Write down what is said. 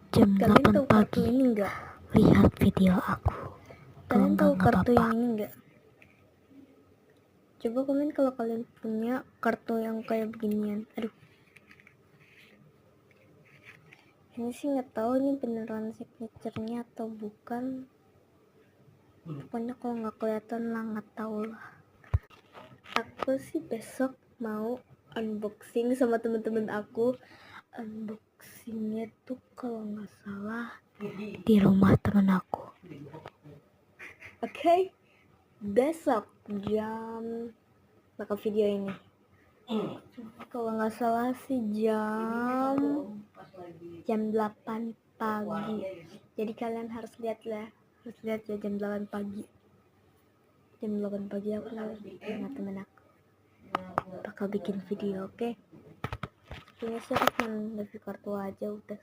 Jam Kalian 8 tahu kartu pagi. ini enggak? Lihat video aku. Kalian tahu Nggak kartu apa-apa. yang ini enggak? Coba komen kalau kalian punya kartu yang kayak beginian. Aduh. Ini sih nggak tahu ini beneran signaturenya atau bukan. Pokoknya kalau nggak kelihatan lah, nggak tahu lah. Aku sih besok mau unboxing sama temen-temen aku. Unboxingnya tuh kalau nggak salah Di rumah temen aku. Oke, besok jam bakal video ini. Kalau nggak salah sih jam 8 pagi. Jadi kalian harus lihat ya jam 8 pagi. Jam 8 pagi aku sama temen aku bakal bikin video, oke? Ini sih aku cuma review kartu aja udah.